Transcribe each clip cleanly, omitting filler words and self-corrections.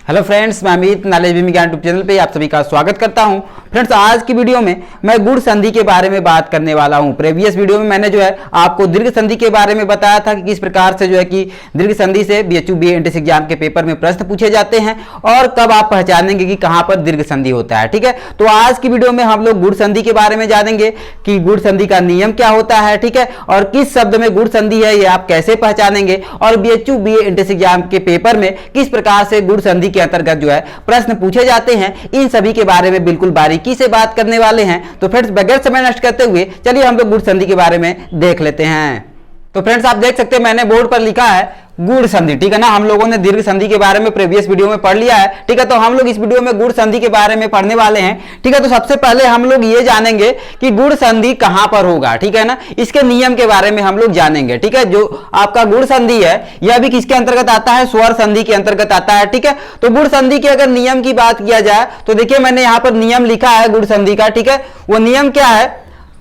Hello friends, मैं Amit knowledge विज्ञान YouTube channel पे आप सभी का स्वागत करता हूं। फ्रेंड्स, आज की वीडियो में मैं गुण संधि के बारे में बात करने वाला हूं। प्रीवियस वीडियो में मैंने जो है आपको दीर्घ संधि के बारे में बताया था कि किस प्रकार से जो है कि दीर्घ संधि से बीएचयू बीए एंट्रेंस एग्जाम के पेपर में प्रश्न पूछे जाते हैं और कब आप पहचानेंगे कि कहां पर दीर्घ संधि होता है। ठीक है, तो आज की वीडियो में हम लोग गुण संधि के बारे में जानेंगे कि गुण संधि का नियम क्या होता है। ठीक है, और किस शब्द में गुण संधि है ये आप कैसे पहचानेंगे और बीएचयू बीए एंट्रेंस एग्जाम के पेपर में किस प्रकार से गुण संधि के अंतर्गत जो है प्रश्न पूछे जाते हैं, इन सभी के बारे में बिल्कुल बारीकी से बात करने वाले हैं। तो फ्रेंड्स, बगैर समय नष्ट करते हुए चलिए हम लोग गुण संधि के बारे में देख लेते हैं। तो फ्रेंड्स, आप देख सकते हैं मैंने बोर्ड पर लिखा है गुण संधि। ठीक है ना, हम लोगों ने दीर्घ संधि के बारे में प्रीवियस वीडियो में पढ़ लिया है। ठीक है, तो हम लोग इस वीडियो में गुण संधि के बारे में पढ़ने वाले हैं। ठीक है, तो सबसे पहले हम लोग ये जानेंगे कि गुण संधि कहां पर होगा। ठीक है ना, इसके नियम के बारे में हम लोग जानेंगे। ठीक है, जो आपका गुण संधि है यह भी किसके अंतर्गत आता है? स्वर संधि के अंतर्गत आता है। ठीक है, तो गुण संधि के अगर नियम की बात किया जाए तो देखिए मैंने यहां पर नियम लिखा है गुण संधि का। ठीक है, वो नियम क्या है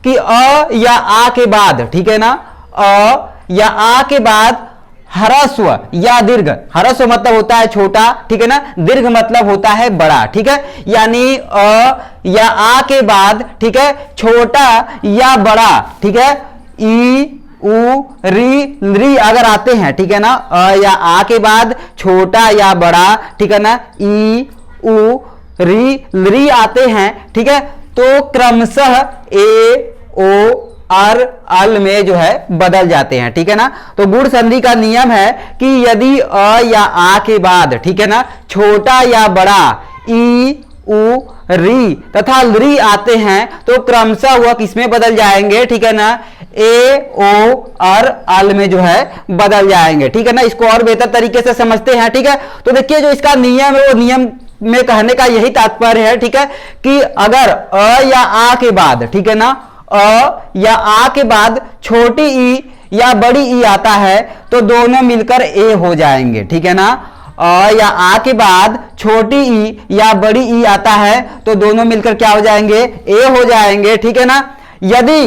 कि अ या आ के बाद, ठीक है ना, अ या आ के बाद ह्रस्व या दीर्घ, ह्रस्व मतलब होता है छोटा, ठीक है ना, दीर्घ मतलब होता है बड़ा। ठीक है, यानी अ या आ के बाद, ठीक है, छोटा या बड़ा, ठीक है, ई उ री अगर आते हैं, ठीक है ना, अ या आ के बाद छोटा या बड़ा, ठीक है ना, ई उ री आते हैं, ठीक है, तो क्रमशः ए ओ और अल में जो है बदल जाते हैं। ठीक है ना, तो गुण संधि का नियम है कि यदि अ या आ के बाद, ठीक है ना, छोटा या बड़ा ई उ री तथा री आते हैं तो क्रमशः वह किसमें बदल जाएंगे? ठीक है ना, ए ओ और अल में जो है बदल जाएंगे। ठीक है ना, इसको और बेहतर तरीके से समझते हैं। ठीक है, तो देखिए जो इसका नियम है वो नियम में कहने का यही तात्पर्य है, ठीक है, कि अगर अ या आ के बाद, ठीक है ना, अ या आ के बाद छोटी ई या बड़ी ई आता है तो दोनों मिलकर ए हो जाएंगे। ठीक है ना, अ या आ के बाद छोटी ई या बड़ी ई आता है तो दोनों मिलकर क्या हो जाएंगे? ए हो जाएंगे। ठीक है ना, यदि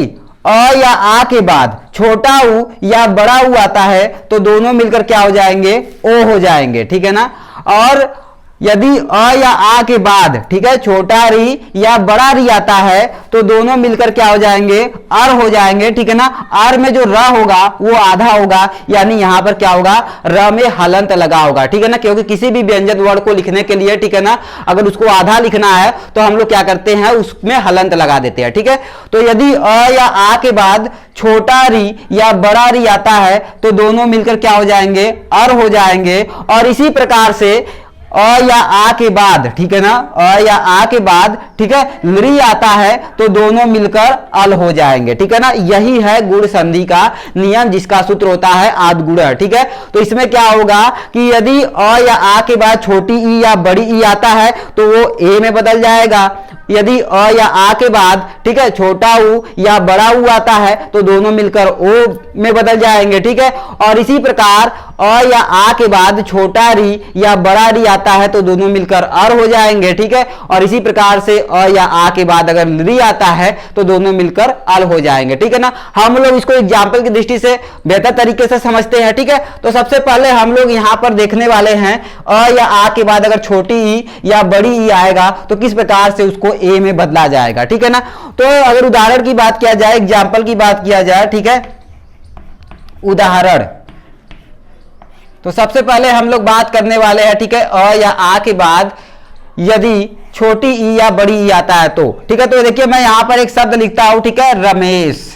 अ या आ के बाद छोटा उ या बड़ा उ आता है तो दोनों मिलकर क्या हो जाएंगे? ओ हो जाएंगे। ठीक है ना, और यदि अ या आ के बाद, ठीक है, छोटा री या बड़ा री आता है तो दोनों मिलकर क्या हो जाएंगे? अर हो जाएंगे। ठीक है ना, अर में जो र होगा वो आधा होगा, यानी यहां पर क्या होगा? र में हलंत लगा होगा। ठीक है ना, क्योंकि किसी भी व्यंजन वर्ड को लिखने के लिए, ठीक है ना, अगर उसको आधा लिखना है तो हम लोग क्या करते हैं? उसमें हलंत लगा देते हैं। ठीक है, तो यदि अ या आ के बाद छोटा री या बड़ा री आता है तो दोनों मिलकर क्या हो जाएंगे? अर हो जाएंगे। और इसी प्रकार से अ या आ के बाद, ठीक है ना, अ या आ के बाद, ठीक है, री आता है तो दोनों मिलकर अल हो जाएंगे। ठीक है ना, यही है गुण संधि का नियम जिसका सूत्र होता है आद गुण। ठीक है, तो इसमें क्या होगा कि यदि अ या आ के बाद छोटी ई या बड़ी ई आता है तो वो ए में बदल जाएगा। यदि अ या आ के बाद, ठीक है, छोटा उ या बड़ा उ आता है तो दोनों मिलकर ओ में बदल जाएंगे। ठीक है, और इसी प्रकार अ या आ के बाद छोटा री या बड़ा री आता है तो दोनों मिलकर अर हो जाएंगे। ठीक है, और इसी प्रकार से अ या आ के बाद अगर री आता है तो दोनों मिलकर अल हो जाएंगे। ठीक है ना, हम लोग इसको एग्जाम्पल की दृष्टि से बेहतर तरीके से समझते हैं। ठीक है, तो सबसे पहले हम लोग यहां पर देखने वाले हैं अ या आ के बाद अगर छोटी ई या बड़ी ई आएगा तो किस प्रकार से उसको ए में बदला जाएगा। ठीक है ना, तो अगर उदाहरण की बात किया जाए, एग्जाम्पल की बात किया जाए, ठीक है, उदाहरण, तो सबसे पहले हम लोग बात करने वाले हैं, ठीक है, अ या आ के बाद यदि छोटी ई या बड़ी ई आता है तो, ठीक है, तो देखिए मैं यहां पर एक शब्द लिखता हूं, ठीक है, रमेश,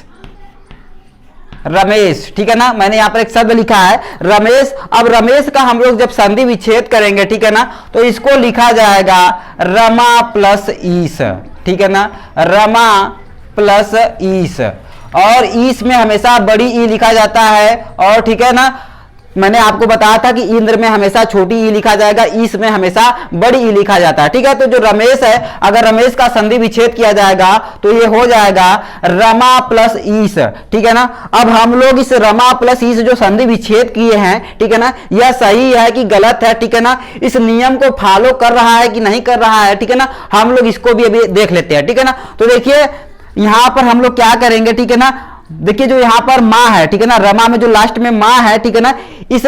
रमेश, ठीक है ना, मैंने यहां पर एक शब्द लिखा है रमेश। अब रमेश का हम लोग जब संधि विच्छेद करेंगे, ठीक है ना, तो इसको लिखा जाएगा रमा प्लस ईस। ठीक है ना, रमा प्लस ईस, और ईस में हमेशा बड़ी ई लिखा जाता है। और ठीक है ना, मैंने आपको बताया था कि इंद्र में हमेशा छोटी ई लिखा जाएगा, ईस में हमेशा बड़ी ई लिखा जाता है। ठीक है, तो जो रमेश है, अगर रमेश का संधि विच्छेद किया जाएगा तो ये हो जाएगा रमा प्लस ईस। ठीक है ना, अब हम लोग इस रमा प्लस ईस जो संधि विच्छेद किए हैं, ठीक है ना, यह सही है कि गलत है? ठीक है ना, इस नियम को फॉलो कर रहा है कि नहीं कर रहा है? ठीक है ना, हम लोग इसको भी अभी देख लेते हैं। ठीक है ना, तो देखिए यहां पर हम लोग क्या करेंगे? ठीक है ना, देखिए जो यहां पर मां है, ठीक है ना, रमा में जो लास्ट में मां है, ठीक है ना, इस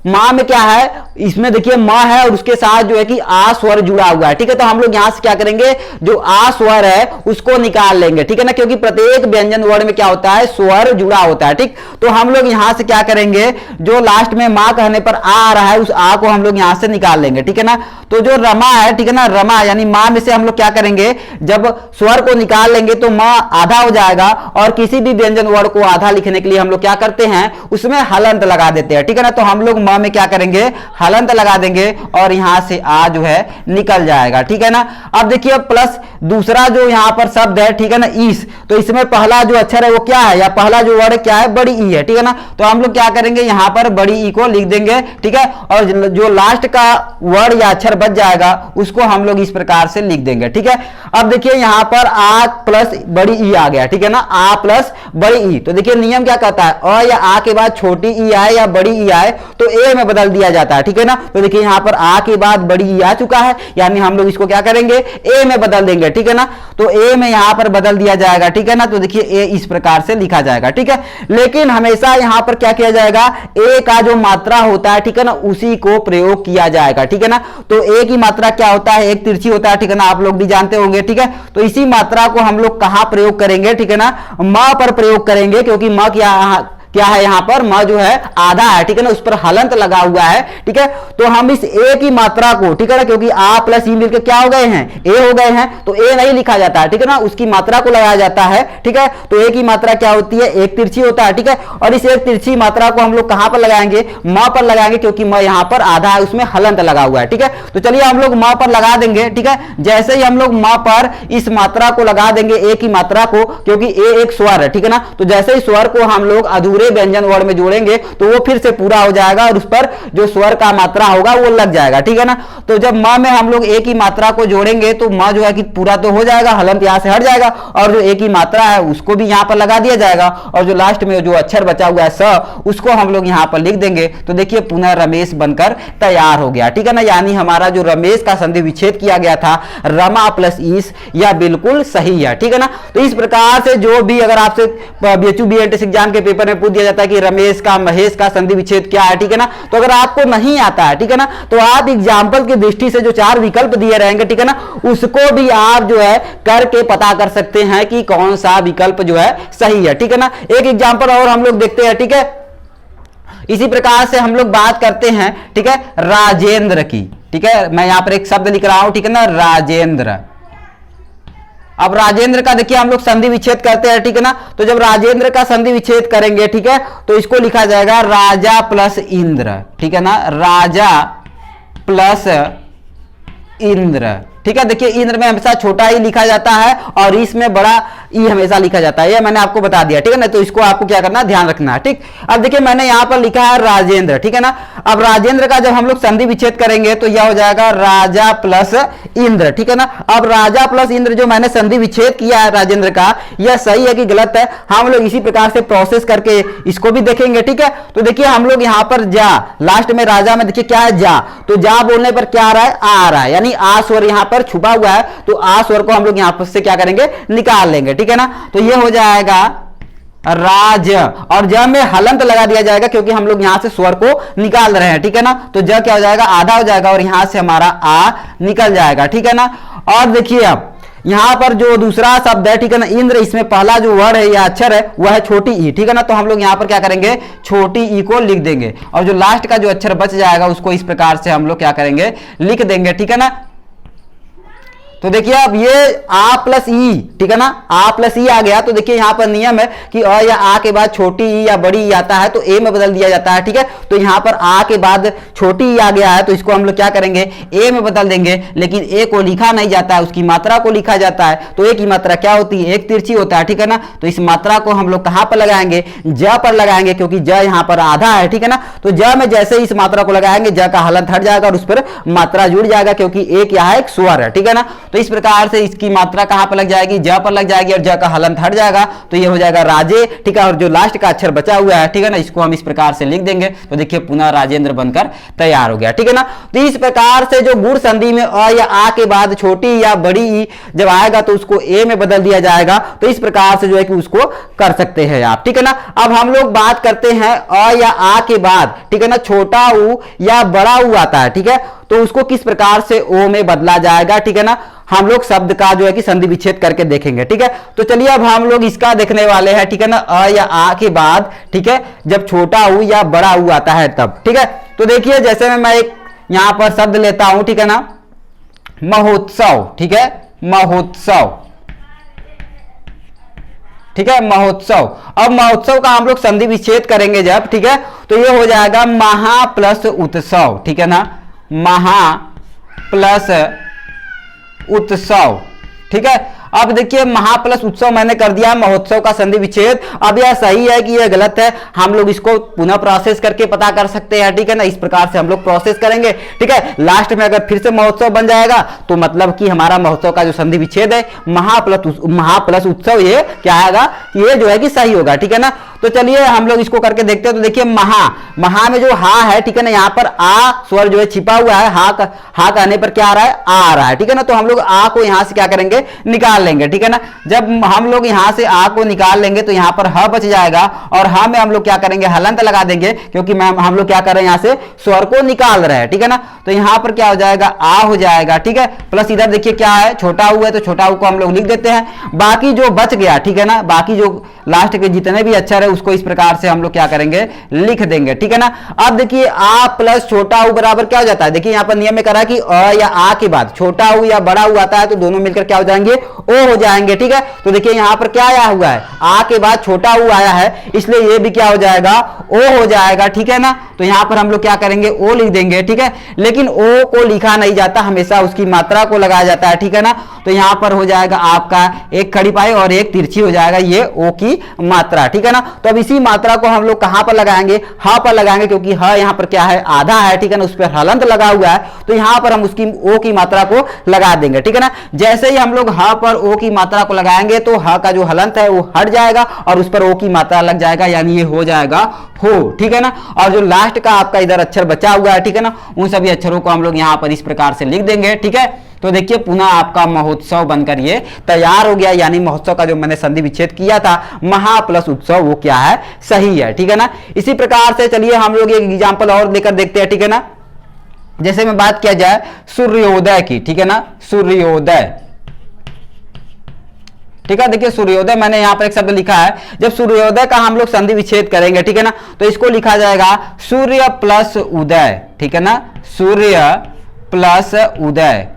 माँ में क्या है, इसमें देखिए म है और उसके साथ जो है कि आ स्वर जुड़ा हुआ है, ठीक है। तो हम लोग यहां से क्या करेंगे, जो आ स्वर है उसको निकाल लेंगे, ठीक है ना, क्योंकि प्रत्येक व्यंजन वर्ण में क्या होता है, स्वर जुड़ा होता है, ठीक। तो हम लोग यहां से क्या करेंगे, जो लास्ट में माँ कहने पर आ रहा है उस आ को हम लोग यहां से निकाल लेंगे, ठीक है ना। तो जो रमा है, ठीक है ना, रमा यानी माँ में से हम लोग क्या करेंगे, जब स्वर को निकाल लेंगे तो माँ आधा हो जाएगा, और किसी भी व्यंजन वर्ण को आधा लिखने के लिए हम लोग क्या करते हैं, उसमें हलंत लगा देते हैं, ठीक है ना। तो हम लोग म में क्या करेंगे, हलंत लगा देंगे और यहां से आ जो है निकल जाएगा, ठीक है ना। अब देखिए प्लस दूसरा जो यहां पर शब्द है, ठीक है ना, ईस, तो इसमें पहला जो अक्षर है वो क्या है, या पहला जो वर्ड क्या है, बड़ी ई है, ठीक है ना। तो हम लोग क्या करेंगे, यहां पर बड़ी ई को लिख देंगे, ठीक है, और जो लास्ट का वर्ड या अक्षर बच जाएगा उसको हम लोग इस प्रकार से लिख देंगे, ठीक है। अब देखिए यहां पर आ प्लस बड़ी ई आ गया, ठीक है ना, आ प्लस बड़ी ई। तो देखिए नियम क्या कहता है, अ या आ के बाद छोटी ई आए या बड़ी ई आए तो ए में बदल दिया जाता है, ठीक है ना। तो देखिए यहां पर आ के बाद बड़ी ई आ चुका है, यानी हम लोग इसको क्या करेंगे, ए में बदल देंगे, ठीक है ना। तो ए में यहां पर बदल दिया जाएगा, ठीक है ना। तो देखिए ए इस प्रकार से लिखा जाएगा, ठीक है। लेकिन हमेशा यहां पर क्या किया जाएगा, ए का जो मात्रा होता है, ठीक है ना, उसी को प्रयोग किया जाएगा, ठीक है ना। तो ए की मात्रा क्या होता है, एक तिरछी होता है, ठीक है ना, आप लोग भी जानते होंगे, ठीक है। तो इसी मात्रा को हम लोग कहां प्रयोग करेंगे, ठीक है ना, म पर प्रयोग करेंगे, क्योंकि म क्या है यहां पर, म जो है आधा है, ठीक है ना, उस पर हलंत लगा हुआ है, ठीक है। तो हम इस ए की मात्रा को, ठीक है ना, क्योंकि आ प्लस ई मिलकर क्या हो गए हैं, ए हो गए हैं, तो ए नहीं लिखा जाता है, ठीक है ना, उसकी मात्रा को लगाया जाता है, ठीक है। तो ए की मात्रा क्या होती है, एक तिरछी होता है, ठीक है। और इस एक तिरछी मात्रा को हम लोग कहां पर लगाएंगे, म पर लगाएंगे, क्योंकि म यहां पर आधा है, उसमें हलंत लगा हुआ है, ठीक है। तो चलिए हम लोग म पर लगा देंगे, ठीक है। जैसे ही हम लोग म पर इस मात्रा को लगा देंगे, ए की मात्रा को, क्योंकि ए एक स्वर है, ठीक है ना। तो जैसे ही स्वर को हम लोग अधूरे व्यंजन वर्ण में जोड़ेंगे तो वो फिर से पूरा हो जाएगा और उस पर जो स्वर का मात्रा होगा वो लग जाएगा, ठीक है ना। तो जब म में हम लोग ए की मात्रा को जोड़ेंगे तो म जो है कि पूरा तो हो जाएगा, हलंत यहां से हट जाएगा, और जो ए की मात्रा है उसको भी यहां पर लगा दिया जाएगा, और जो लास्ट में जो अक्षर बचा हुआ है स, उसको हम लोग यहां पर लिख देंगे। तो देखिए पुनः रमेश बनकर तैयार हो गया, ठीक है ना। यानी हमारा जो रमेश का संधि विच्छेद किया गया था, रमा प्लस ईस, यह बिल्कुल सही है, ठीक है ना। तो इस प्रकार से जो भी अगर आपसे बीएचयू बीएलटीएस एग्जाम के पेपर में पूछ दिया जाता है कि रमेश का महेश का संधि विच्छेद क्या है, ठीक है ना, तो अगर आपको नहीं आता है, ठीक है ना, तो आप एग्जाम्पल की दृष्टि से जो 4 विकल्प दिए रहेंगे, ठीक है ना, उसको भी आप जो है करके पता कर सकते हैं कि कौन सा विकल्प जो है सही है, ठीक है ना। एक एग्जाम्पल और हम लोग देखते हैं, ठीक है। इसी प्रकार से हम लोग बात करते हैं, ठीक है, राजेंद्र की, ठीक है। मैं यहां पर एक शब्द लिख रहा हूं, ठीक है ना, राजेंद्र। अब राजेंद्र का देखिए हम लोग संधि विच्छेद करते हैं, ठीक है ना। तो जब राजेंद्र का संधि विच्छेद करेंगे, ठीक है, तो इसको लिखा जाएगा राजा प्लस इंद्र, ठीक है ना, राजा प्लस इंद्र, ठीक है। देखिए इंद्र में हमेशा छोटा ई लिखा जाता है और इसमें बड़ा ई हमेशा लिखा जाता है, ये मैंने आपको बता दिया, ठीक है ना। तो इसको आपको क्या करना है, ध्यान रखना है, ठीक। अब देखिए मैंने यहां पर लिखा है राजेंद्र, ठीक है ना। अब राजेंद्र का जब हम लोग संधि विच्छेद करेंगे तो यह हो जाएगा राजा प्लस इंद्र, ठीक है ना। अब राजा प्लस इंद्र जो मैंने संधि विच्छेद किया है राजेंद्र का, यह सही है कि गलत है, हम लोग इसी प्रकार से प्रोसेस करके इसको भी देखेंगे, ठीक है। तो देखिए हम लोग यहां पर जा, लास्ट में राजा में देखिए क्या है, जा, तो जा बोलने पर क्या आ रहा है, आ रहा है, यानी आ स्वर यहां पर छुपा हुआ है, तो आ स्वर को हम लोग यहां पर से क्या करेंगे, निकाल लेंगे, ठीक है ना। तो ये हो जाएगा राज, और ज में हलंत लगा दिया जाएगा क्योंकि हम लोग यहां से स्वर को निकाल रहे हैं, ठीक है ना। तो ज क्या हो जाएगा, आधा हो जाएगा और यहां से हमारा आ निकल जाएगा, ठीक है ना। और देखिए अब यहां पर जो दूसरा शब्द है, ठीक है ना, इंद्र, इसमें पहला जो वर्ड है या अक्षर है वह है छोटी ई, ठीक है ना। तो हम लोग यहां पर क्या करेंगे, छोटी ई को लिख देंगे, और जो लास्ट का जो अक्षर बच जाएगा उसको इस प्रकार से हम लोग क्या करेंगे, लिख देंगे, ठीक है ना। तो देखिए अब ये आ प्लस ई, ठीक है ना, आ प्लस ई आ गया। तो देखिए यहां पर नियम है कि अ या आ के बाद छोटी ई या बड़ी ई आता है तो ए में बदल दिया जाता है, ठीक है। तो यहां पर आ के बाद छोटी ई आ गया है तो इसको हम लोग क्या करेंगे, ए में बदल देंगे, लेकिन ए को लिखा नहीं जाता है, उसकी मात्रा को लिखा जाता है। तो ए की मात्रा क्या होती है, एक तिरछी होता है, ठीक है ना। तो इस मात्रा को हम लोग कहां पर लगाएंगे, ज पर लगाएंगे, क्योंकि ज यहां पर आधा है, ठीक है ना। तो ज में जैसे ही इस मात्रा को लगाएंगे ज का हलंत हट जाएगा और उस पर मात्रा जुड़ जाएगा, क्योंकि ए क्या है, एक स्वर है, ठीक है ना। तो इस प्रकार से इसकी मात्रा कहां पर लग जाएगी, ज पर लग जाएगी और ज का हलंत हट जाएगा तो ये हो जाएगा राजे, ठीक है। और जो लास्ट का अक्षर बचा हुआ है, ठीक है ना, इसको हम इस प्रकार से लिख देंगे तो देखिए पुनः राजेंद्र बनकर तैयार हो गया, ठीक है ना। तो इस प्रकार से जो गुण संधि में अ या आ के बाद छोटी या बड़ी ई जब आएगा तो उसको ए में बदल दिया जाएगा, तो इस प्रकार से जो है कि उसको कर सकते हैं आप, ठीक है ना। अब हम लोग बात करते हैं अ या आ के बाद, ठीक है ना, छोटा ऊ या बड़ा ऊ आता है, ठीक है, तो उसको किस प्रकार से ओ में बदला जाएगा, ठीक है ना। हम लोग शब्द का जो है कि संधि विच्छेद करके देखेंगे, ठीक है। तो चलिए अब हम लोग इसका देखने वाले हैं, ठीक है ना, अ या आ के बाद, ठीक है, जब छोटा ऊ या बड़ा ऊ आता है तब, ठीक है। तो देखिए जैसे मैं एक यहां पर शब्द लेता हूं, ठीक है ना, महोत्सव, ठीक है, महोत्सव, ठीक है, महोत्सव। अब महोत्सव का हम लोग संधि विच्छेद करेंगे जब, ठीक है, तो ये हो जाएगा महा प्लस उत्सव, ठीक है ना, महा प्लस उत्सव, ठीक है। अब देखिए महा प्लस उत्सव मैंने कर दिया महोत्सव का संधि विच्छेद। अब यह सही है कि यह गलत है, हम लोग इसको पुनः प्रोसेस करके पता कर सकते हैं, ठीक है ना। इस प्रकार से हम लोग प्रोसेस करेंगे, ठीक है। लास्ट में अगर फिर से महोत्सव बन जाएगा तो मतलब कि हमारा महोत्सव का जो संधि विच्छेद है महा प्लस उत्सव, ये क्या आएगा, ये जो है कि सही होगा, ठीक है ना। तो चलिए हम लोग इसको करके देखते हैं। तो देखिए महा में जो हा है, ठीक है ना, यहाँ पर आ स्वर जो है छिपा हुआ है, हा कहने पर क्या आ रहा है, आ रहा है, ठीक है ना। तो हम लोग आ को यहां से क्या करेंगे, निकाल लेंगे, ठीक है ना। जब हम लोग यहां से आ को निकाल लेंगे तो यहां पर ह बच जाएगा और ह में हम लोग क्या करेंगे, हलंत लगा देंगे, क्योंकि हम लोग क्या कर रहे हैं, यहां से स्वर को निकाल रहे हैं, ठीक है ना। तो यहां पर क्या हो जाएगा, आ हो जाएगा, ठीक है। प्लस इधर देखिए क्या है, छोटा ऊ है, तो छोटा ऊ को हम लोग लिख देते हैं। बाकी जो बच गया, ठीक है ना, बाकी जो लास्ट के जितने भी अक्षर है उसको इस प्रकार से हम लोग क्या करेंगे, लिख देंगे, ठीक है ना। अब देखिए आ प्लस छोटा ऊ बराबर क्या हो जाता है, देखिए यहां पर नियम में करा कि अ या आ के बाद छोटा ऊ या बड़ा ऊ आता है तो दोनों मिलकर क्या हो जाएंगे, ओ हो जाएंगे, ठीक है। तो देखिए यहां पर क्या आया हुआ है, आ के बाद छोटा ऊ आया है, इसलिए ये भी क्या हो जाएगा, ओ हो जाएगा, ठीक है ना। तो यहां पर हम लोग क्या करेंगे, ओ लिख देंगे, ठीक है। लेकिन ओ को लिखा नहीं जाता, हमेशा उसकी मात्रा को लगाया जाता है, ठीक है ना। तो यहां पर हो जाएगा आपका एक खड़ी पाई और एक तिरछी हो जाएगा, ये ओ की मात्रा, ठीक है ना। तो अब इसी मात्रा को हम लोग कहां पर लगाएंगे, ह पर लगाएंगे, क्योंकि ह यहां पर क्या है, आधा है, ठीक है ना, उस पर हलंत लगा हुआ है, तो यहां पर हम उसकी ओ की मात्रा को लगा देंगे, ठीक है ना। जैसे ही हम लोग ह पर ओ की मात्रा को लगाएंगे तो ह का जो हलंत है वो हट जाएगा और उस पर ओ की मात्रा लग जाएगा, यानी ये हो जाएगा हो, ठीक है ना। और जो लास्ट का आपका इधर अक्षर बचा हुआ है, ठीक है ना, उन सभी अक्षरों को हम लोग यहां पर इस प्रकार से लिख देंगे, ठीक है। तो देखिए पुनः आपका महोत्सव बनकर ये तैयार हो गया, यानी महोत्सव का जो मैंने संधि विच्छेद किया था महा प्लस उत्सव वो क्या है, सही है, ठीक है ना। इसी प्रकार से चलिए हम लोग एक एग्जांपल और लेकर देखते हैं, ठीक है ना। जैसे में बात किया जाए सूर्योदय की, ठीक है ना, सूर्योदय, ठीक है। देखिए सूर्योदय मैंने यहां पर एक शब्द लिखा है, जब सूर्योदय का हम लोग संधि विच्छेद करेंगे, ठीक है ना, तो इसको लिखा जाएगा सूर्य प्लस उदय, ठीक है ना, सूर्य प्लस उदय।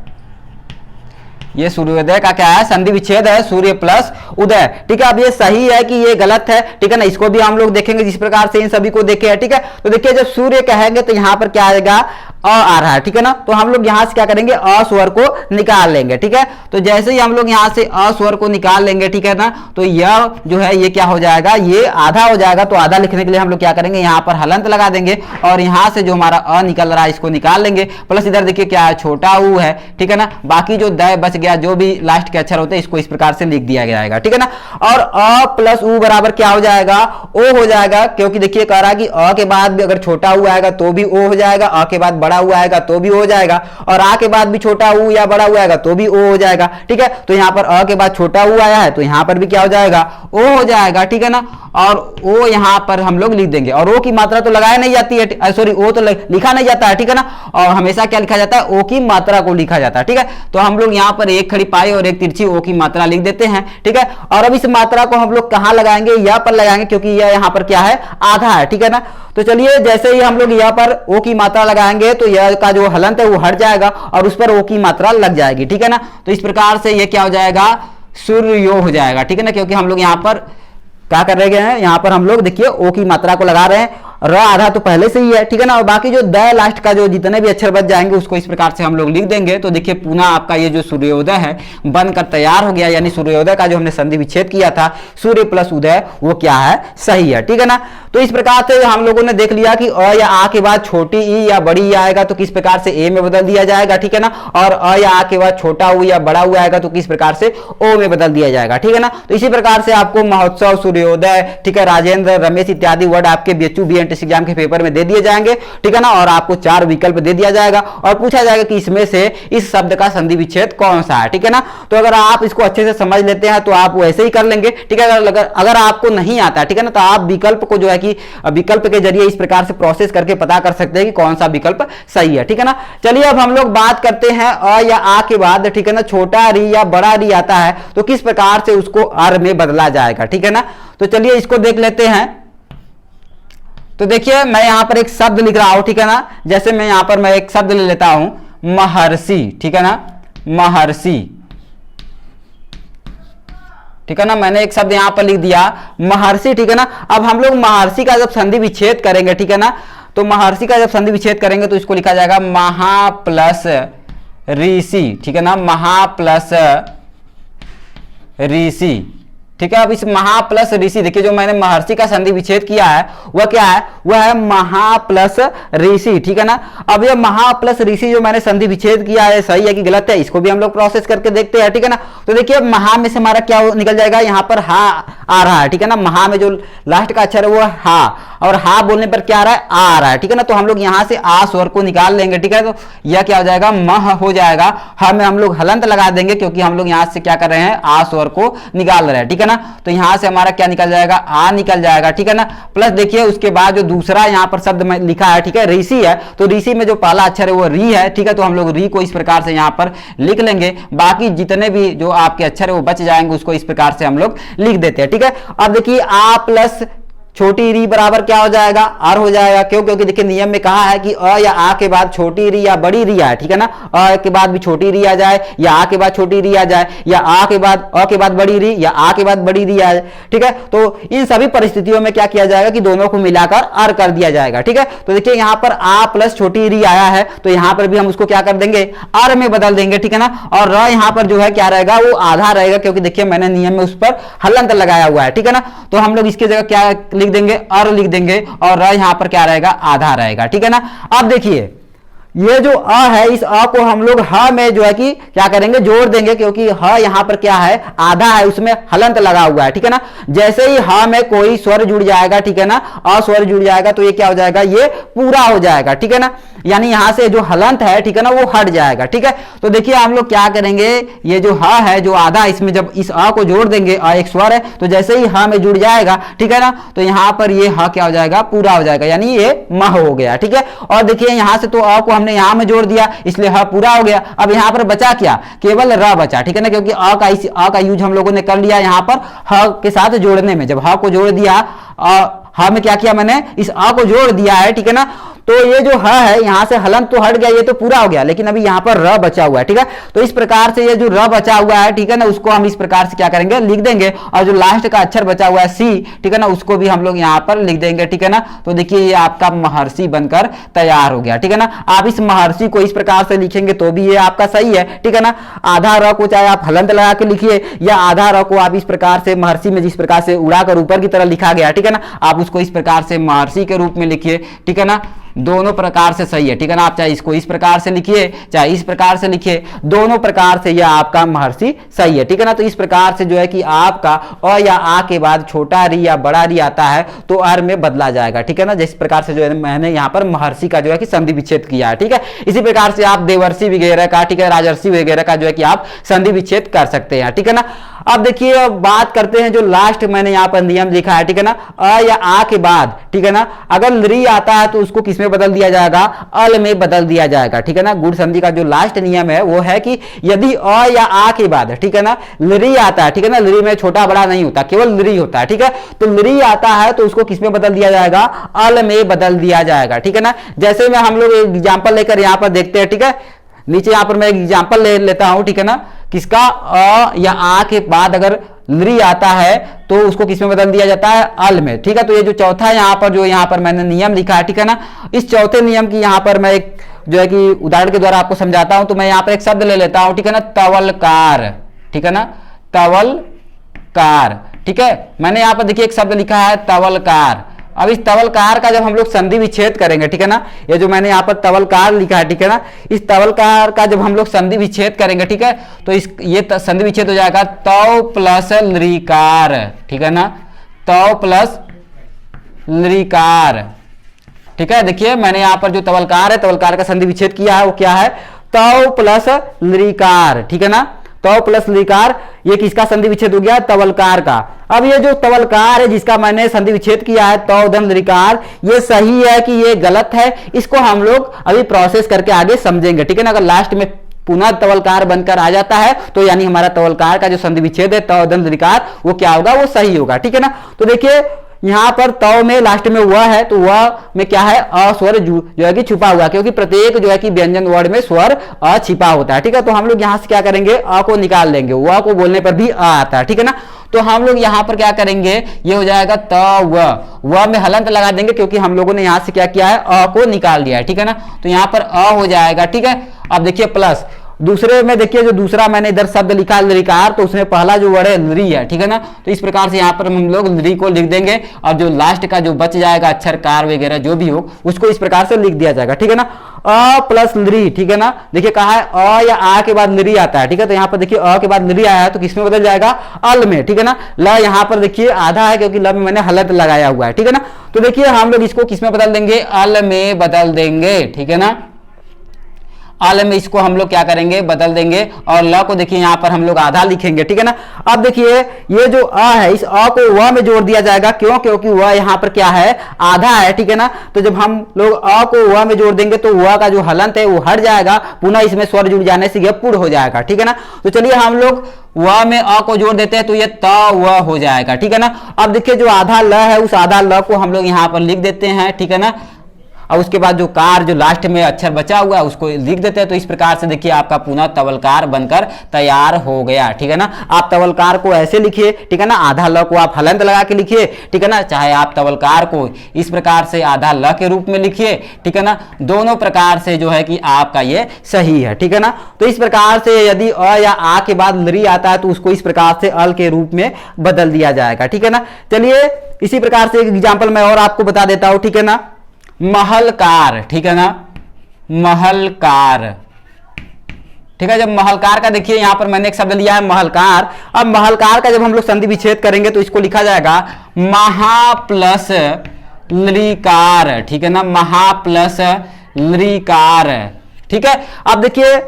ये सूर्योदय का क्या है, संधि विच्छेद है, सूर्य प्लस उदय, ठीक है। अब ये सही है कि ये गलत है, ठीक है ना, इसको भी हम लोग देखेंगे जिस प्रकार से इन सभी को देखे हैं, ठीक है। तो देखिए जब सूर्य कहेंगे तो यहां पर क्या आएगा, अ आ रहा है, ठीक है ना। तो हम लोग यहां से क्या करेंगे, अ स्वर को निकाल लेंगे, ठीक है। तो जैसे ही हम लोग यहां से अ स्वर को निकाल लेंगे, ठीक है ना, तो यह जो है ये क्या हो जाएगा, ये आधा हो जाएगा। तो आधा लिखने के लिए हम लोग क्या करेंगे, यहां पर हलंत लगा देंगे और यहां से जो हमारा अ निकल रहा है इसको निकाल लेंगे। प्लस इधर देखिए क्या है, छोटा ऊ है, ठीक है ना। बाकी जो द बच गया, जो भी लास्ट के अक्षर होते हैं इसको इस प्रकार से लिख दिया जाएगा, ठीक है ना। और अ प्लस ऊ बराबर क्या हो जाएगा, ओ हो जाएगा, क्योंकि देखिए कह रहा है कि अ के बाद भी अगर छोटा ऊ आएगा तो भी ओ हो जाएगा, अ के बाद बड़ा ऊ आएगा तो भी हो जाएगा, और आ के बाद भी छोटा ऊ या बड़ा ऊ आएगा तो भी ओ हो जाएगा, ठीक है। तो यहाँ पर अ के बाद छोटा ऊ आया है तो यहाँ पर भी क्या हो जाएगा, ओ हो जाएगा, ठीक है ना। और ओ यहाँ पर हम लोग लिख देंगे, और ओ की मात्रा तो लगाई नहीं जाती है, सॉरी ओ तो लिखा नहीं जाता है, ठीक है ना। और हमेशा क्या लिखा जाता है, ओ की मात्रा को लिखा जाता है, ठीक है। तो हम लोग यहाँ पर एक खड़ी पाई और एक तिरछी ओ की मात्रा लिख देते हैं, ठीक है। और अब इस मात्रा को हम लोग कहाँ लगाएंगे, यह पर लगाएंगे, क्योंकि यह यहाँ पर क्या है, आधा है, ठीक है ना। तो चलिए जैसे ही हम लोग यह पर ओ की मात्रा लगाएंगे तो यह का जो हलंत है वो हट जाएगा और उस पर ओ की मात्रा लग जाएगी, ठीक है ना। तो इस प्रकार से ये क्या हो जाएगा, सूर्यो हो जाएगा, ठीक है ना। क्योंकि हम लोग यहाँ पर क्या कर रहे हैं, यहाँ पर हम लोग देखिए ओ की मात्रा को लगा रहे हैं, र आधा तो पहले से ही है, ठीक है ना। और बाकी जो द लास्ट का जो जितने भी अक्षर बच जाएंगे उसको इस प्रकार से हम लोग लिख देंगे। तो देखिए पुनः आपका ये जो सूर्योदय है बनकर तैयार हो गया, यानी सूर्योदय का जो हमने संधि विच्छेद किया था सूर्य प्लस उदय वो क्या है, सही है, ठीक है ना। तो इस प्रकार से हम लोगों ने देख लिया कि अ या आ के बाद छोटी ई या बड़ी ई आएगा तो किस प्रकार से ए में बदल दिया जाएगा, ठीक है ना, और अ या आ के बाद छोटा ऊ या बड़ा ऊ आएगा तो किस प्रकार से ओ में बदल दिया जाएगा, ठीक है ना। तो इसी प्रकार से आपको महोत्सव, सूर्योदय, ठीक है, राजेंद्र, रमेश इत्यादि वर्ड आपके बीएचयू बीएनटीएस एग्जाम के पेपर में दे दिए जाएंगे, ठीक है ना, और आपको 4 विकल्प दे दिया जाएगा और पूछा जाएगा कि इसमें से इस शब्द का संधि विच्छेद कौन सा है, ठीक है ना। तो अगर आप इसको अच्छे से समझ लेते हैं तो आप वैसे ही कर लेंगे, ठीक है। अगर आपको नहीं आता, ठीक है ना, तो आप विकल्प को जो है कि विकल्प के जरिए इस प्रकार से प्रोसेस करके पता कर सकते हैं कि कौन सा विकल्प सही है, ठीक है ना। चलिए अब हम लोग बात करते हैं अ या आ के बाद, ठीक है ना, छोटा री या बड़ा री आता है तो किस प्रकार से उसको अर में बदला जाएगा, ठीक है ना। तो चलिए इसको देख लेते हैं। तो देखिए मैं यहां पर एक शब्द लिख रहा हूं, ठीक है ना, जैसे मैं यहां पर एक शब्द ले लेता हूं महर्षि, ठीक है ना, महर्षि, ठीक है ना, मैंने एक शब्द यहां पर लिख दिया महर्षि, ठीक है ना। अब हम लोग महर्षि का जब संधि विच्छेद करेंगे, ठीक है ना, तो महर्षि का जब संधि विच्छेद करेंगे तो इसको लिखा जाएगा महा प्लस ऋषि, ठीक है ना, महा प्लस ऋषि, ठीक है। अब इस महा प्लस ऋषि, देखिए जो मैंने महर्षि का संधि विच्छेद किया है वह क्या है, वह है महा प्लस ऋषि, ठीक है ना। अब यह महा प्लस ऋषि जो मैंने संधि विच्छेद किया है सही है कि गलत है, इसको भी हम लोग प्रोसेस करके देखते हैं, ठीक है ना। तो देखिए महा में से हमारा क्या निकल जाएगा, यहां पर हा आ रहा है, ठीक है ना, महा में जो लास्ट का अक्षर है वो हा, और हा बोलने पर क्या आ रहा है, आ रहा है, ठीक है ना। तो हम लोग यहां से आ स्वर को निकाल लेंगे, ठीक है। तो यह क्या हो जाएगा, मह हो जाएगा। हा में हम लोग हलंत लगा देंगे क्योंकि हम लोग यहां से क्या कर रहे हैं, आ स्वर को निकाल रहे हैं, ठीक है ना। तो यहां से हमारा क्या निकल जाएगा, आ निकल जाएगा, ठीक है ना। प्लस देखिए उसके बाद जो दूसरा यहां पर शब्द में लिखा है, ठीक है, ऋषि है, तो ऋषि में जो पहला अक्षर है वो री है, ठीक है। तो हम लोग री को इस प्रकार से यहां पर लिख लेंगे, बाकी जितने भी जो आपके अक्षर है वो बच जाएंगे, उसको इस प्रकार से हम लोग लिख देते हैं, ठीक है। अब देखिए आ प्लस छोटी री बराबर क्या हो जाएगा, आर हो जाएगा। क्यों, क्योंकि देखिए नियम में कहा है कि अ या आ के बाद छोटी री या बड़ी री आए, ठीक है ना, अ के बाद भी छोटी री आ जाए या आ के बाद छोटी री आ जाए, या आ के बाद अ के बाद बड़ी री या आ के बाद बड़ी री आ जाए, ठीक है। तो इन सभी परिस्थितियों में क्या किया जाएगा कि दोनों को मिलाकर अर कर दिया जाएगा, ठीक है। तो देखिए यहाँ पर आ प्लस छोटी री आया है तो यहाँ पर भी हम उसको क्या कर देंगे, अर में बदल देंगे, ठीक है ना। और र यहाँ पर जो है क्या रहेगा, वो आधा रहेगा क्योंकि देखिए मैंने नियम में उस पर हलंत लगाया हुआ है, ठीक है ना। तो हम लोग इसकी जगह क्या लिख देंगे, अर लिख देंगे, और र यहां पर क्या रहेगा, आधा रहेगा, ठीक है ना। अब देखिए ये जो अ है, इस अ को हम लोग ह में जो है कि क्या करेंगे, जोड़ देंगे क्योंकि ह यहां पर क्या है, आधा है, उसमें हलंत लगा हुआ है, ठीक है ना। जैसे ही ह में कोई स्वर जुड़ जाएगा, ठीक है ना, अ स्वर जुड़ जाएगा तो ये क्या हो जाएगा, ये पूरा हो जाएगा, ठीक है ना। यानी यहां से जो हलंत है, ठीक है ना, वो हट जाएगा, ठीक है। तो देखिए हम लोग क्या करेंगे, ये जो ह है जो आधा, इसमें जब इस अ को जोड़ देंगे, अ एक स्वर है, तो जैसे ही ह में जुड़ जाएगा, ठीक है ना, तो यहां पर ये ह क्या हो जाएगा, पूरा हो जाएगा, यानी ये मह हो गया, ठीक है। और देखिए यहां से तो अ को हमने यहां में जोड़ दिया इसलिए ह पूरा हो गया। अब यहां पर बचा क्या, केवल र बचा, ठीक है ना, क्योंकि अ का यूज हम लोगों ने कर लिया यहां पर ह के साथ जोड़ने में। जब ह को जोड़ दिया, ह में क्या किया, मैंने इस अ को जोड़ दिया है, ठीक है ना। तो ये जो ह है यहां से हलंत तो हट गया, ये तो पूरा हो गया, लेकिन अभी यहां पर र बचा हुआ है, ठीक है। तो इस प्रकार से ये जो र बचा हुआ है, ठीक है ना, उसको हम इस प्रकार से क्या करेंगे, लिख देंगे। और जो लास्ट का अक्षर बचा हुआ है सी, ठीक है ना, उसको भी हम लोग यहां पर लिख देंगे, ठीक है ना। तो देखिए ये आपका महर्षि बनकर तैयार हो गया, ठीक है ना। आप इस महर्षि को इस प्रकार से लिखेंगे तो भी ये आपका सही है, ठीक है ना। आधा र को चाहे आप हलंत लगा के लिखिए या आधा र को आप इस प्रकार से महर्षि में जिस प्रकार से उड़ाकर ऊपर की तरह लिखा गया, ठीक है ना, आप उसको इस प्रकार से महर्षि के रूप में लिखिए, ठीक है ना। दोनों प्रकार से सही है, ठीक है ना। आप चाहे इसको इस प्रकार से लिखिए चाहे इस प्रकार से लिखिए, दोनों प्रकार से यह आपका महर्षि सही है, ठीक है ना। तो इस प्रकार से जो है कि आपका अ या आ के बाद छोटा री या बड़ा री आता है तो अर में बदला जाएगा, ठीक है ना। जिस प्रकार से जो है मैंने यहाँ पर महर्षि का जो है कि संधि विच्छेद किया है, ठीक है। इसी प्रकार से आप देवर्षि वगैरह का, ठीक है, राजर्षि वगैरह का जो है कि आप संधि विच्छेद कर सकते हैं, ठीक है ना। अब देखिए अब बात करते हैं जो लास्ट मैंने यहाँ पर नियम लिखा है, ठीक है ना, अ या आ के बाद, ठीक है ना, अगर री आता है तो उसको किसमें बदल दिया जाएगा, अल में बदल दिया जाएगा, ठीक है ना। गुण संधि का जो लास्ट नियम है वो है कि यदि अ या आ के बाद, ठीक है ना, ली आता है, ठीक है ना, ली में छोटा बड़ा नहीं होता, केवल ली होता है, ठीक है। तो ली आता है तो उसको किसमें बदल दिया जाएगा, अल में बदल दिया जाएगा, ठीक है ना। जैसे में हम लोग एग्जाम्पल लेकर यहाँ पर देखते हैं, ठीक है, नीचे यहाँ पर मैं एग्जाम्पल ले लेता हूं, ठीक है ना, किसका अ या आ के बाद अगर ली आता है तो उसको किसमें बदल दिया जाता है, अल में, ठीक है। तो ये जो चौथा यहाँ पर जो यहाँ पर मैंने नियम लिखा है, ठीक है ना, इस चौथे नियम की यहाँ पर मैं एक जो है कि उदाहरण के द्वारा आपको समझाता हूं। तो मैं यहाँ पर एक शब्द ले लेता हूं, ठीक है ना, तवलकार, ठीक है ना, तवलकार, ठीक है। मैंने यहाँ पर देखिए एक शब्द लिखा है तवलकार, अब इस तवलकार का जब हम लोग संधि विच्छेद करेंगे, ठीक है ना, ये जो मैंने यहाँ पर तवलकार लिखा है, ठीक है ना, इस तवलकार का जब हम लोग संधि विच्छेद करेंगे, ठीक है, तो ये संधि विच्छेद हो जाएगा तव प्लस लृकार, ठीक है ना, तव प्लस लृकार, ठीक है। देखिए मैंने यहाँ पर जो तवलकार है, तवलकार का संधि विच्छेद किया है, वो क्या है, तव प्लस लृकार, ठीक है ना, तव प्लस लृकार, ये किसका संधि विच्छेद हो गया, तवलकार का। अब ये जो तवलकार है जिसका मैंने संधि विच्छेद किया है तव धन लृकार, ये सही है कि ये गलत है, इसको हम लोग अभी प्रोसेस करके आगे समझेंगे, ठीक है ना। अगर लास्ट में पुनः तवलकार बनकर आ जाता है तो यानी हमारा तवलकार का जो संधि विच्छेद है तव धन लृकार, वो क्या होगा, वो सही होगा, ठीक है ना। तो देखिए यहां पर तव में लास्ट में वह है, तो वह में क्या है, अ स्वर जो है कि छुपा हुआ, क्योंकि प्रत्येक जो है कि व्यंजन वर्ड में स्वर अ छिपा होता है, ठीक है। तो हम लोग यहां से क्या करेंगे, अ को निकाल लेंगे, वह को बोलने पर भी अ आता है, ठीक है ना। तो हम लोग यहां पर क्या करेंगे, ये हो जाएगा त व में हलंत लगा देंगे, क्योंकि हम लोगों ने यहां से क्या किया है, अ को निकाल दिया है, ठीक है ना। तो यहां पर अ हो जाएगा, ठीक है। अब देखिए प्लस दूसरे में, देखिए जो दूसरा मैंने इधर शब्द लिखा लृकार, तो उसमें पहला जो वर्ड है लृ है, ठीक है ना। तो इस प्रकार से यहाँ पर हम लोग लृ को लिख देंगे, और जो लास्ट का जो बच जाएगा अक्षर कार वगैरह जो भी हो उसको इस प्रकार से लिख दिया जाएगा, ठीक है ना। अ प्लस लृ, ठीक है ना। देखिए कहा है अ या आ के बाद लृ आता है, ठीक है। तो यहाँ पर देखिए अ के बाद लृ आया है, तो किसमें बदल जाएगा, अल में, ठीक है ना। ल यहाँ पर देखिए आधा है, क्योंकि ल में मैंने हलंत लगाया हुआ है, ठीक है ना। तो देखिए हम लोग इसको किसमें बदल देंगे, अल में बदल देंगे, ठीक है ना। अल में इसको हम लोग क्या करेंगे, बदल देंगे, और ल को देखिए यहाँ पर हम लोग आधा लिखेंगे, ठीक है ना। अब देखिए ये जो अ है, इस अ को व में जोड़ दिया जाएगा, क्यों, क्योंकि वह यहाँ पर क्या है, आधा है, ठीक है ना। तो जब हम लोग अ को व में जोड़ देंगे तो व का जो हलंत है वो हट जाएगा, पुनः इसमें स्वर जुड़ जाने से यह पुड़ हो जाएगा, ठीक है ना। तो चलिए हम लोग व में अ को जोड़ देते हैं, तो ये त व हो जाएगा, ठीक है ना। अब देखिए जो आधा ल है, उस आधा ल को हम लोग यहाँ पर लिख देते हैं, ठीक है ना। और उसके बाद जो कार जो लास्ट में अक्षर बचा हुआ है उसको लिख देते हैं। तो इस प्रकार से देखिए आपका पुनः तवलकार बनकर तैयार हो गया, ठीक है ना। आप तवलकार को ऐसे लिखिए, ठीक है ना, आधा ल को आप हलंत लगा के लिखिए, ठीक है ना, चाहे आप तवलकार को इस प्रकार से आधा ल के रूप में लिखिए, ठीक है ना। दोनों प्रकार से जो है कि आपका ये सही है, ठीक है ना। तो इस प्रकार से यदि अ या आ के बाद लृ आता है तो उसको इस प्रकार से अल के रूप में बदल दिया जाएगा, ठीक है ना। चलिए इसी प्रकार से एक एग्जाम्पल मैं और आपको बता देता हूं, ठीक है ना। महलकार, ठीक है ना, महलकार, ठीक है। जब महलकार का देखिए यहां पर मैंने एक शब्द लिया है महलकार। अब महलकार का जब हम लोग संधि विच्छेद करेंगे तो इसको लिखा जाएगा महा प्लस लृकार, ठीक है ना, महा प्लस लृकार, ठीक है। अब देखिए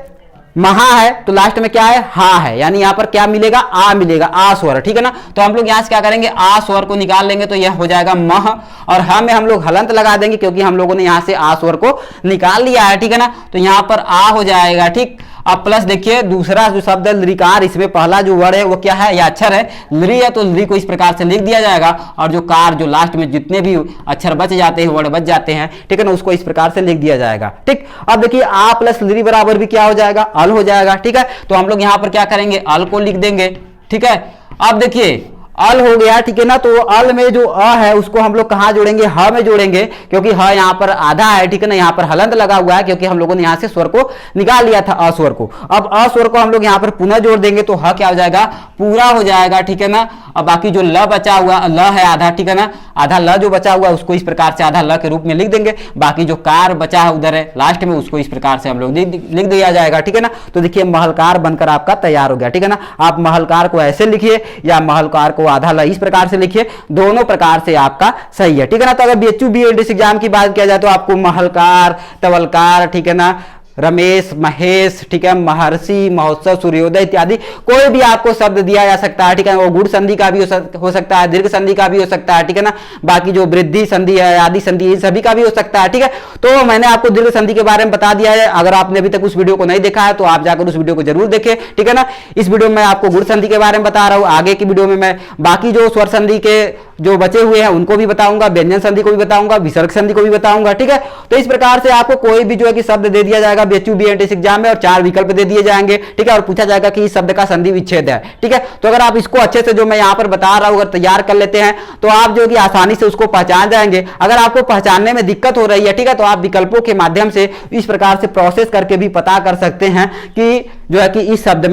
महा है तो लास्ट में क्या है, हा है, यानी यहां पर क्या मिलेगा, आ मिलेगा, आ स्वर, ठीक है ना। तो हम लोग यहां से क्या करेंगे, आ स्वर को निकाल लेंगे, तो यह हो जाएगा मह, और हा में हम लोग हलंत लगा देंगे, क्योंकि हम लोगों ने यहां से आ स्वर को निकाल लिया है, ठीक है ना। तो यहां पर आ हो जाएगा, ठीक। अब प्लस देखिए दूसरा जो शब्द है लृकार, इसमें पहला जो वर्ड है वो क्या है, या अक्षर है, लृ है, तो लृ को इस प्रकार से लिख दिया जाएगा, और जो कार जो लास्ट में जितने भी अक्षर बच जाते हैं, वर्ड बच जाते हैं, ठीक है ना, उसको इस प्रकार से लिख दिया जाएगा, ठीक। अब देखिए आ प्लस लृ बराबर भी क्या हो जाएगा, अल हो जाएगा, ठीक है। तो हम लोग यहाँ पर क्या करेंगे, अल को लिख देंगे, ठीक है। अब देखिए अल हो गया, ठीक है ना। तो अल में जो अ है उसको हम लोग कहाँ जोड़ेंगे, ह में जोड़ेंगे, क्योंकि ह यहाँ पर आधा है, ठीक है ना। यहाँ पर हलंत लगा हुआ है, क्योंकि हम लोगों ने यहाँ से स्वर को निकाल लिया था, अ स्वर को। अब अ स्वर को हम लोग यहाँ पर पुनः जोड़ देंगे, तो ह क्या हो जाएगा, पूरा हो जाएगा, ठीक है ना। अब बाकी जो ल बचा हुआ, ल है आधा, ठीक है ना, आधा ल जो बचा हुआ उसको इस प्रकार से आधा ल के रूप में लिख देंगे। बाकी जो कार बचा है उधर है लास्ट में, उसको इस प्रकार से हम लोग लिख दिया जाएगा, ठीक है ना। तो देखिए महलकार बनकर आपका तैयार हो गया, ठीक है ना। आप महलकार को ऐसे लिखिए या महलकार को आधा ल इस प्रकार से लिखिए, दोनों प्रकार से आपका सही है, ठीक है ना। तो अगर बीएचयू बीएलडीसी एग्जाम की बात किया जाए तो आपको महलकार, तवलकार, ठीक है ना, रमेश, महेश, ठीक है, महर्षि, महोत्सव, सूर्योदय इत्यादि कोई भी आपको शब्द दिया जा सकता है, ठीक है। वो गुण संधि का भी हो सकता है, दीर्घ संधि का भी हो सकता है, ठीक है ना। बाकी जो वृद्धि संधि है, आदि संधि, इन सभी का भी हो सकता है, ठीक है। तो मैंने आपको दीर्घ संधि के बारे में बता दिया है। अगर आपने अभी तक उस वीडियो को नहीं देखा है तो आप जाकर उस वीडियो को जरूर देखें, ठीक है ना। इस वीडियो में मैं आपको गुण संधि के बारे में बता रहा हूँ, आगे की वीडियो में मैं बाकी जो स्वर संधि के जो बचे हुए हैं उनको भी बताऊंगा, व्यंजन संधि को भी बताऊंगा, विसर्ग संधि को भी बताऊंगा, ठीक है। तो इस प्रकार से आपको कोई भी जो है कि शब्द दे दिया जाएगा बीएचयू बीएलडीसी एग्जाम में, और 4 विकल्प दे दिए जाएंगे, ठीक है, और पूछा जाएगा कि इस शब्द का संधि विच्छेद है, ठीक है। तो अगर आप इसको अच्छे से जो मैं यहाँ पर बता रहा हूँ अगर तैयार कर लेते हैं तो आप जो कि आसानी से उसको पहचान जाएंगे। अगर आपको पहचानने में दिक्कत हो रही है, ठीक है, तो आप विकल्पों के माध्यम से इस प्रकार से प्रोसेस करके भी पता कर सकते हैं कि जो है कि इस शब्द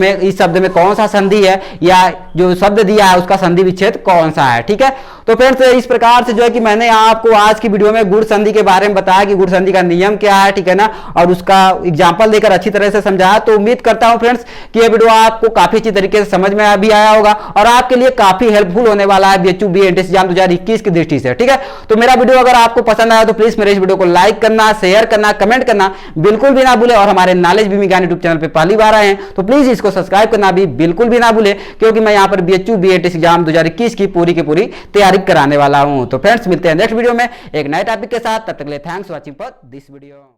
में कौन सा संधि है, या जो शब्द दिया है उसका संधि विच्छेद कौन सा है, ठीक है। तो फ्रेंड्स इस प्रकार से जो है कि मैंने आपको आज की वीडियो में गुण संधि के बारे में बताया कि गुण संधि का नियम क्या है, ठीक है ना, और उसका एग्जांपल देकर अच्छी तरह से समझाया। तो उम्मीद करता हूं फ्रेंड्स कि यह वीडियो आपको काफी अच्छी तरीके से समझ में भी आया होगा और आपके लिए काफी हेल्पफुल होने वाला है बीएचयू बी एंट्रेंस एग्जाम 2021 की दृष्टि से, ठीक है। तो मेरा वीडियो अगर आपको पसंद आया तो प्लीज मेरे इस वीडियो को लाइक करना, शेयर करना, कमेंट करना बिल्कुल भी ना भूले और हमारे नॉलेज भूमि ज्ञान यूट्यूब चैनल पे पहली बार आए हैं तो प्लीज इसको सब्सक्राइब करना भी बिल्कुल भी ना भूले, क्योंकि मैं यहां पर बीएचयू बी एंट्रेंस एग्जाम 2021 की पूरी तैयारी कराने वाला हूं। तो फ्रेंड्स मिलते हैं नेक्स्ट वीडियो में एक नए टॉपिक के साथ, तब तक के लिए thanks for watching for this video.